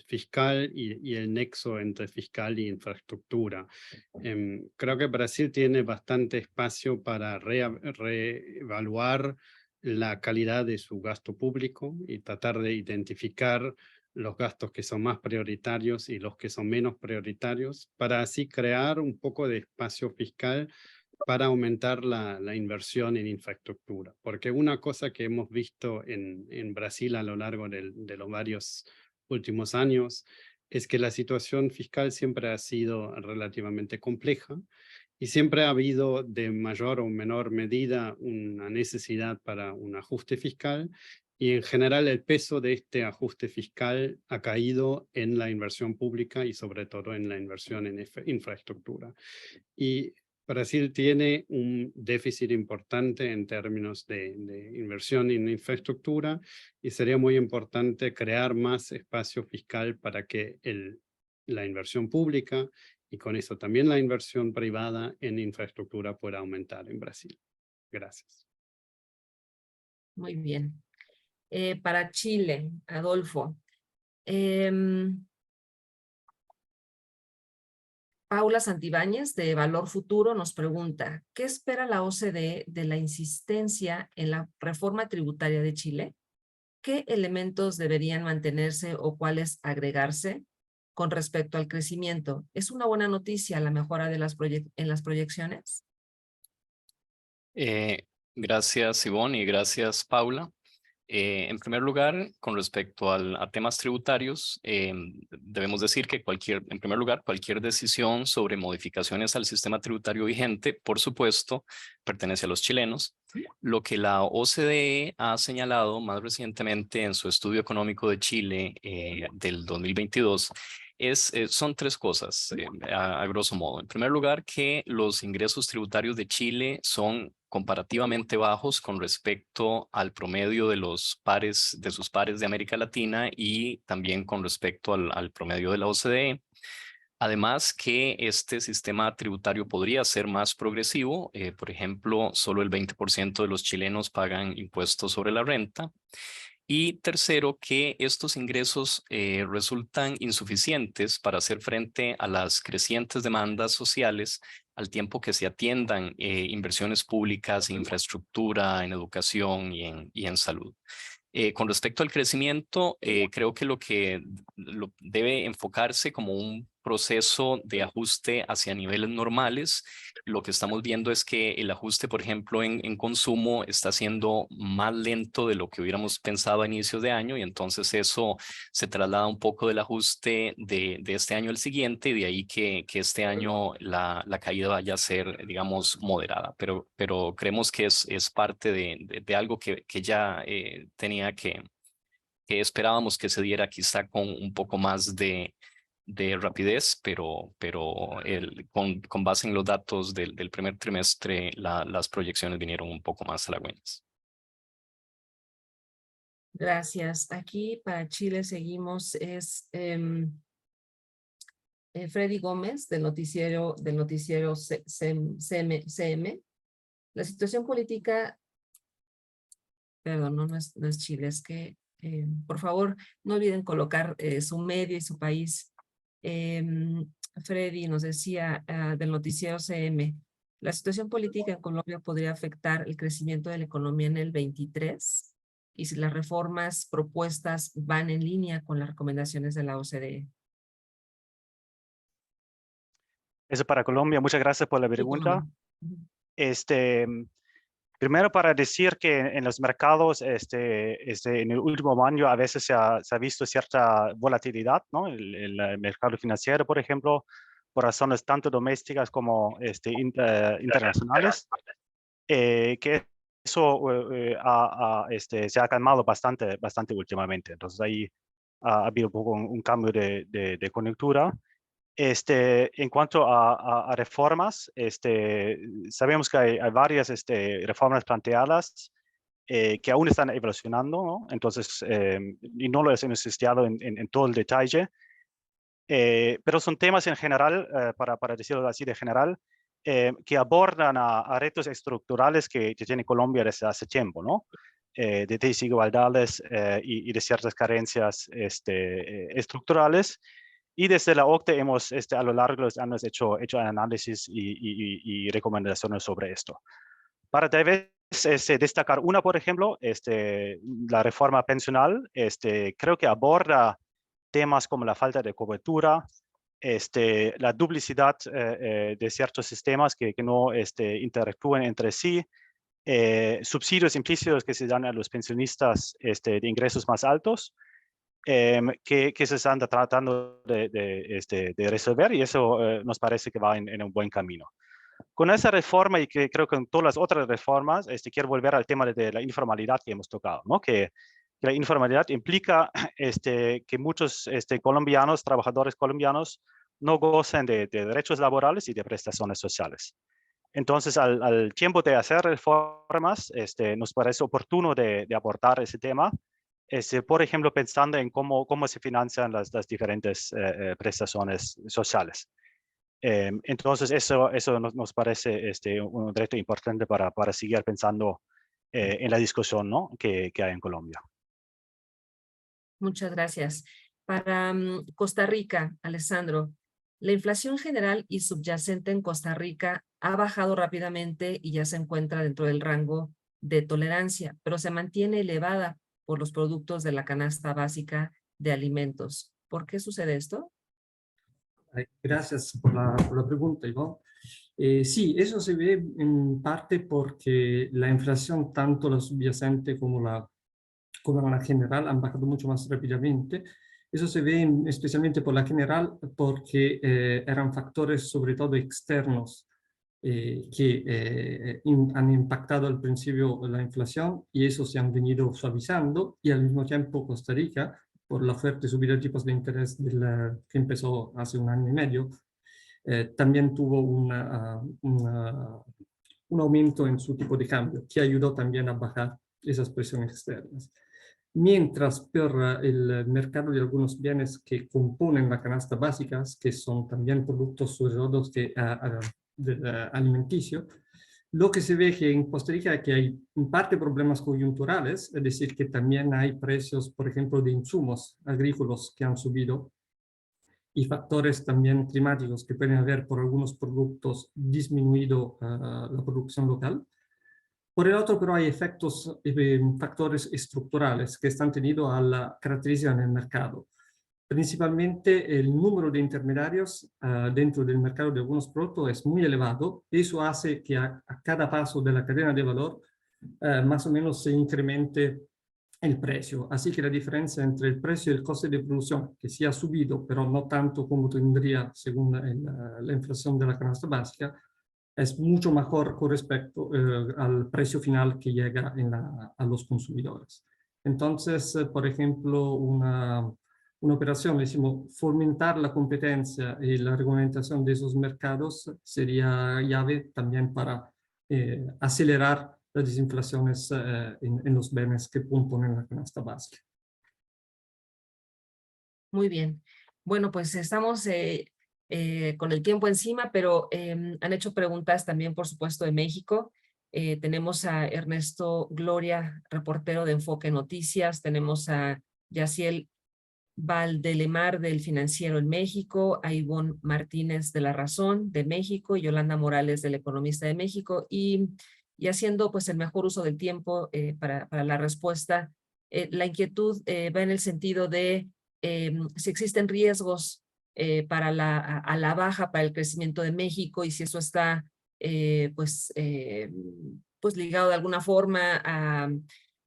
fiscal y el nexo entre fiscal y infraestructura. Creo que Brasil tiene bastante espacio para reevaluar la calidad de su gasto público y tratar de identificar los gastos que son más prioritarios y los que son menos prioritarios, para así crear un poco de espacio fiscal para aumentar la inversión en infraestructura. Porque una cosa que hemos visto en Brasil a lo largo de los varios últimos años es que la situación fiscal siempre ha sido relativamente compleja y siempre ha habido de mayor o menor medida una necesidad para un ajuste fiscal y en general el peso de este ajuste fiscal ha caído en la inversión pública y sobre todo en la inversión en infraestructura. Y Brasil tiene un déficit importante en términos de inversión en infraestructura y sería muy importante crear más espacio fiscal para que la inversión pública y con eso también la inversión privada en infraestructura pueda aumentar en Brasil. Gracias. Muy bien. Para Chile, Adolfo. Paula Santibáñez, de Valor Futuro, nos pregunta, ¿qué espera la OCDE de la insistencia en la reforma tributaria de Chile? ¿Qué elementos deberían mantenerse o cuáles agregarse con respecto al crecimiento? ¿Es una buena noticia la mejora de en las proyecciones? Gracias, Ivonne, y gracias, Paula. En primer lugar, con respecto a temas tributarios, debemos decir que en primer lugar, cualquier decisión sobre modificaciones al sistema tributario vigente, por supuesto, pertenece a los chilenos. Lo que la OCDE ha señalado más recientemente en su estudio económico de Chile del 2022 son tres cosas, a grosso modo. En primer lugar, que los ingresos tributarios de Chile son comparativamente bajos con respecto al promedio de sus pares de América Latina y también con respecto al promedio de la OCDE. Además que este sistema tributario podría ser más progresivo. Por ejemplo, solo el 20% de los chilenos pagan impuestos sobre la renta. Y tercero, que estos ingresos resultan insuficientes para hacer frente a las crecientes demandas sociales al tiempo que se atiendan inversiones públicas en infraestructura, en educación y en salud. Con respecto al crecimiento, creo que lo que debe enfocarse como un proceso de ajuste hacia niveles normales. Lo que estamos viendo es que el ajuste, por ejemplo, en consumo está siendo más lento de lo que hubiéramos pensado a inicios de año, y entonces eso se traslada un poco del ajuste de este año al siguiente, y de ahí que este año la caída vaya a ser, digamos, moderada. Pero creemos que es parte de algo que ya tenía que esperábamos que se diera, quizá con un poco más de rapidez, pero con base en los datos del primer trimestre, las proyecciones vinieron un poco más halagüeñas. Gracias. Aquí para Chile seguimos, Freddy Gómez del noticiero CM. La situación política, perdón, no es Chile, es que por favor no olviden colocar su medio y su país. Freddy nos decía del noticiero CM, la situación política en Colombia podría afectar el crecimiento de la economía en el 23 y si las reformas propuestas van en línea con las recomendaciones de la OCDE. Eso para Colombia. Muchas gracias por la pregunta. Primero para decir que en los mercados, en el último año a veces se ha visto cierta volatilidad, ¿no? El mercado financiero, por ejemplo, por razones tanto domésticas como internacionales, que eso se ha calmado bastante últimamente. Entonces ahí ha habido un poco un cambio de coyuntura. En cuanto a reformas, sabemos que hay varias reformas planteadas que aún están evolucionando, ¿no? Entonces, y no lo hemos estudiado en todo el detalle, pero son temas en general, para decirlo así de general, que abordan a retos estructurales que tiene Colombia desde hace tiempo, ¿no? De desigualdades y de ciertas carencias estructurales. Y desde la OCDE hemos a lo largo de los años hecho análisis y recomendaciones sobre esto. Para tal vez destacar una, por ejemplo, la reforma pensional, creo que aborda temas como la falta de cobertura, la duplicidad de ciertos sistemas que no interactúan entre sí, subsidios implícitos que se dan a los pensionistas de ingresos más altos, que se están tratando de resolver, y eso nos parece que va en un buen camino. Con esa reforma y que creo que con todas las otras reformas, quiero volver al tema de la informalidad que hemos tocado, ¿no? Que la informalidad implica que muchos colombianos, trabajadores colombianos, no gozan de derechos laborales y de prestaciones sociales. Entonces, al tiempo de hacer reformas, nos parece oportuno de abordar ese tema, por ejemplo, pensando en cómo se financian las diferentes prestaciones sociales. Entonces, eso nos parece un reto importante para seguir pensando en la discusión, ¿no? que hay en Colombia. Muchas gracias. Para Costa Rica, Alessandro, la inflación general y subyacente en Costa Rica ha bajado rápidamente y ya se encuentra dentro del rango de tolerancia, pero se mantiene elevada por los productos de la canasta básica de alimentos. ¿Por qué sucede esto? Gracias por la pregunta, Ivonne. Sí, eso se ve en parte porque la inflación, tanto la subyacente como la general, han bajado mucho más rápidamente. Eso se ve especialmente por la general porque eran factores sobre todo externos que han impactado al principio la inflación y eso se han venido suavizando, y al mismo tiempo Costa Rica, por la fuerte subida de tipos de interés que empezó hace un año y medio, también tuvo un aumento en su tipo de cambio, que ayudó también a bajar esas presiones externas. Mientras por el mercado de algunos bienes que componen la canasta básica, que son también productos sobre todo alimenticio, lo que se ve que en Costa Rica es que hay en parte problemas coyunturales, es decir, que también hay precios, por ejemplo, de insumos agrícolas que han subido, y factores también climáticos que pueden haber por algunos productos disminuido la producción local. Por el otro, pero hay efectos, factores estructurales que están tenidos a la característica en el mercado. principalmente el número de intermediarios dentro del mercado de algunos productos es muy elevado. Eso hace que a cada paso de la cadena de valor más o menos se incremente el precio. Así que la diferencia entre el precio y el coste de producción, que sí ha subido, pero no tanto como tendría según la inflación de la canasta básica, es mucho mejor con respecto al precio final que llega a los consumidores. Entonces, por ejemplo, una operación, decimos, fomentar la competencia y la reglamentación de esos mercados sería llave también para acelerar las desinflaciones en los bienes que componen la canasta básica. Muy bien. Bueno, pues estamos con el tiempo encima, pero han hecho preguntas también, por supuesto, de México. Tenemos a Ernesto Gloria, reportero de Enfoque Noticias. Tenemos a Yaciel Valdelemar del Financiero en México, a Ivonne Martínez de La Razón de México, y Yolanda Morales del Economista de México, y haciendo pues el mejor uso del tiempo para la respuesta. La inquietud va en el sentido de si existen riesgos a la baja para el crecimiento de México, y si eso está pues ligado de alguna forma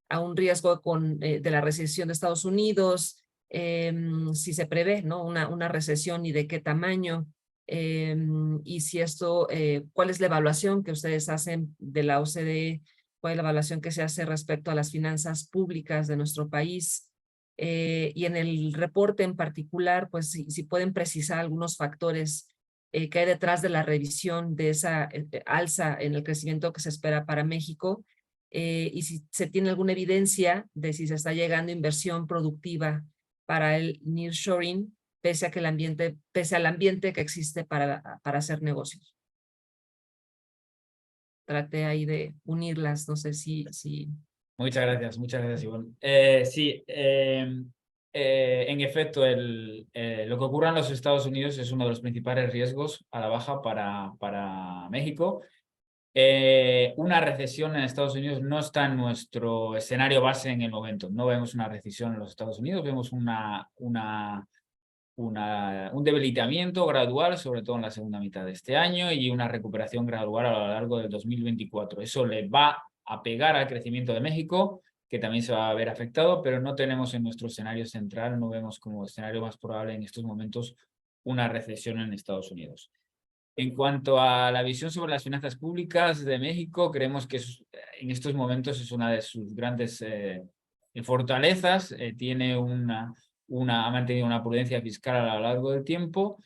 a un riesgo de la recesión de Estados Unidos, si se prevé, ¿no?, una recesión y de qué tamaño, y si esto, cuál es la evaluación que ustedes hacen de la OCDE, cuál es la evaluación que se hace respecto a las finanzas públicas de nuestro país, y en el reporte en particular, pues si pueden precisar algunos factores que hay detrás de la revisión de esa alza en el crecimiento que se espera para México, y si se tiene alguna evidencia de si se está llegando inversión productiva para el nearshoring, pese al ambiente que existe para hacer negocios. Traté ahí de unirlas, no sé si... Muchas gracias, Ivonne. Sí, en efecto, lo que ocurre en los Estados Unidos es uno de los principales riesgos a la baja para México. Una recesión en Estados Unidos no está en nuestro escenario base en el momento. No vemos una recesión en los Estados Unidos, vemos un debilitamiento gradual, sobre todo en la segunda mitad de este año, y una recuperación gradual a lo largo del 2024. Eso le va a pegar al crecimiento de México, que también se va a ver afectado, pero no tenemos en nuestro escenario central, no vemos como escenario más probable en estos momentos una recesión en Estados Unidos. En cuanto a la visión sobre las finanzas públicas de México, creemos que en estos momentos es una de sus grandes fortalezas. Ha mantenido una prudencia fiscal a lo largo del tiempo,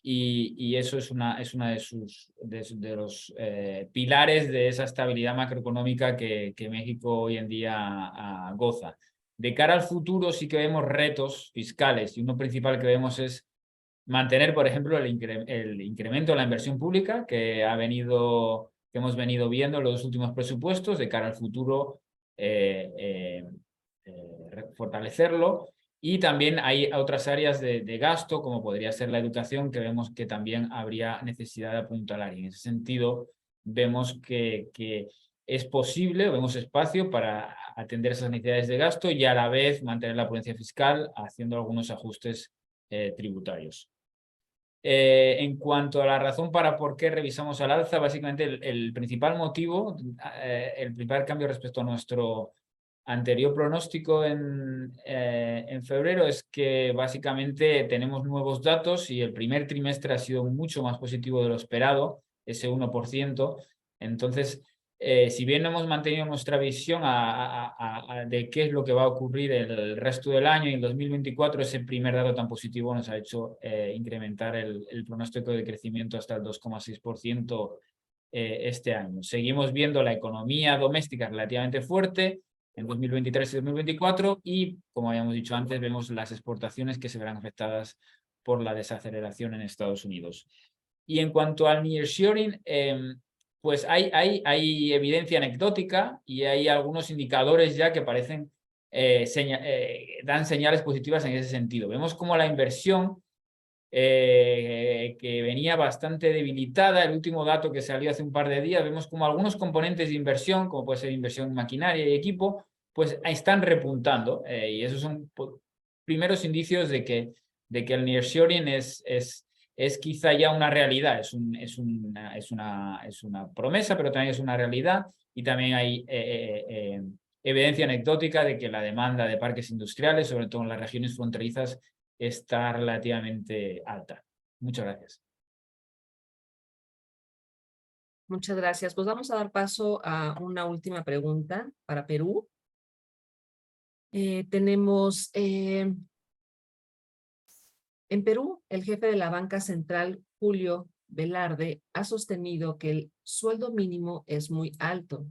y eso es una de los pilares de esa estabilidad macroeconómica que México hoy en día goza. De cara al futuro sí que vemos retos fiscales, y uno principal que vemos es mantener, por ejemplo, el incremento de la inversión pública que hemos venido viendo en los últimos presupuestos. De cara al futuro, fortalecerlo. Y también hay otras áreas de gasto, como podría ser la educación, que vemos que también habría necesidad de apuntalar. Y en ese sentido, vemos que es posible, vemos espacio para atender esas necesidades de gasto y a la vez mantener la prudencia fiscal, haciendo algunos ajustes tributarios. En cuanto a la razón para por qué revisamos al alza, básicamente el principal motivo, el principal cambio respecto a nuestro anterior pronóstico en febrero, es que básicamente tenemos nuevos datos y el primer trimestre ha sido mucho más positivo de lo esperado, ese 1%. Entonces, si bien no hemos mantenido nuestra visión de qué es lo que va a ocurrir el resto del año y en 2024, ese primer dato tan positivo nos ha hecho incrementar el pronóstico de crecimiento hasta el 2,6% este año. Seguimos viendo la economía doméstica relativamente fuerte en 2023 y 2024, y como habíamos dicho antes, vemos las exportaciones que se verán afectadas por la desaceleración en Estados Unidos. Y en cuanto al nearshoring, pues hay evidencia anecdótica y hay algunos indicadores ya que parecen dan señales positivas en ese sentido. Vemos como la inversión que venía bastante debilitada, el último dato que salió hace un par de días, vemos como algunos componentes de inversión, como puede ser inversión en maquinaria y equipo, pues están repuntando, y esos son primeros indicios de de que el nearshoring es quizá ya una realidad, es una promesa, pero también es una realidad, y también hay evidencia anecdótica de que la demanda de parques industriales, sobre todo en las regiones fronterizas, está relativamente alta. Muchas gracias. Muchas gracias. Pues vamos a dar paso a una última pregunta para Perú. Tenemos en Perú, el jefe de la Banca Central, Julio Velarde, ha sostenido que el sueldo mínimo es muy alto.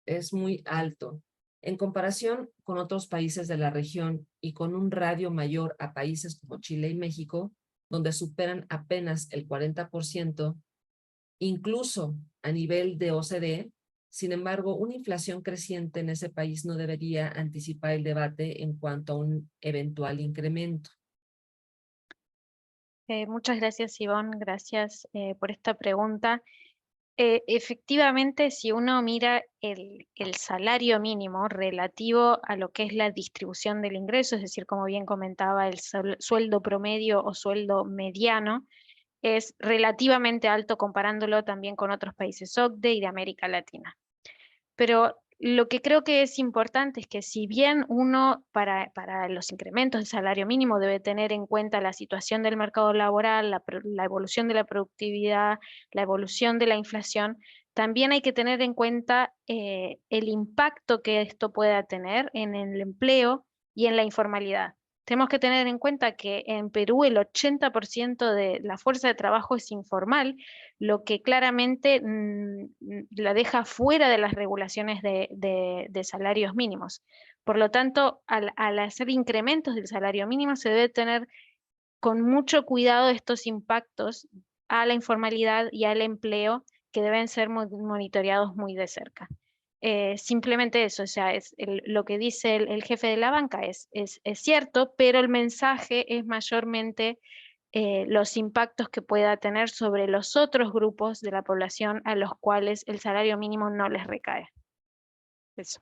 Es muy alto. En comparación con otros países de la región y con un radio mayor a países como Chile y México, donde superan apenas el 40%, incluso a nivel de OCDE, sin embargo, una inflación creciente en ese país no debería anticipar el debate en cuanto a un eventual incremento. Muchas gracias, Ivonne. Gracias por esta pregunta. Efectivamente, si uno mira el salario mínimo relativo a lo que es la distribución del ingreso, es decir, como bien comentaba, el sueldo promedio o sueldo mediano, es relativamente alto comparándolo también con otros países OCDE y de América Latina. Pero lo que creo que es importante es que si bien uno para los incrementos del salario mínimo debe tener en cuenta la situación del mercado laboral, la evolución de la productividad, la evolución de la inflación, también hay que tener en cuenta el impacto que esto pueda tener en el empleo y en la informalidad. Tenemos que tener en cuenta que en Perú el 80% de la fuerza de trabajo es informal, lo que claramente la deja fuera de las regulaciones de salarios mínimos. Por lo tanto, al hacer incrementos del salario mínimo se debe tener con mucho cuidado estos impactos a la informalidad y al empleo que deben ser monitoreados muy de cerca. Simplemente eso, o sea, lo que dice el jefe de la banca es cierto, pero el mensaje es mayormente los impactos que pueda tener sobre los otros grupos de la población a los cuales el salario mínimo no les recae. Eso.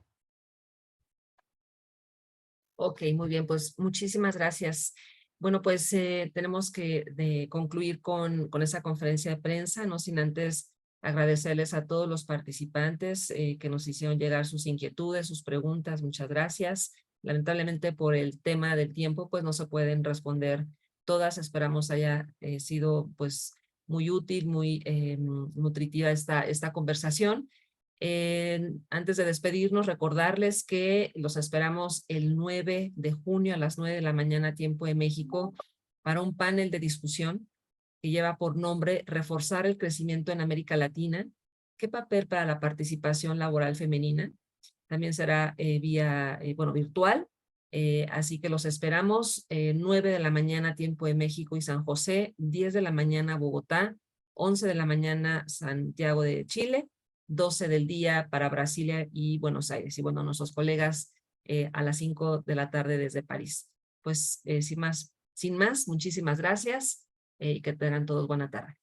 Ok, muy bien, pues muchísimas gracias. Bueno, pues tenemos que concluir con esa conferencia de prensa, no sin antes agradecerles a todos los participantes que nos hicieron llegar sus inquietudes, sus preguntas. Muchas gracias. Lamentablemente por el tema del tiempo, pues no se pueden responder todas. Esperamos haya sido pues muy útil, muy nutritiva esta conversación. Antes de despedirnos, recordarles que los esperamos el 9 de junio a las 9 de la mañana, tiempo de México, para un panel de discusión que lleva por nombre Reforzar el crecimiento en América Latina. ¿Qué papel para la participación laboral femenina? También será vía, virtual. Así que los esperamos 9 de la mañana, tiempo de México y San José, 10 de la mañana Bogotá, 11 de la mañana Santiago de Chile, 12 del día para Brasilia y Buenos Aires. Y bueno, nuestros colegas a las 5 de la tarde desde París. Pues sin más, muchísimas gracias y que tengan todos buena tarde.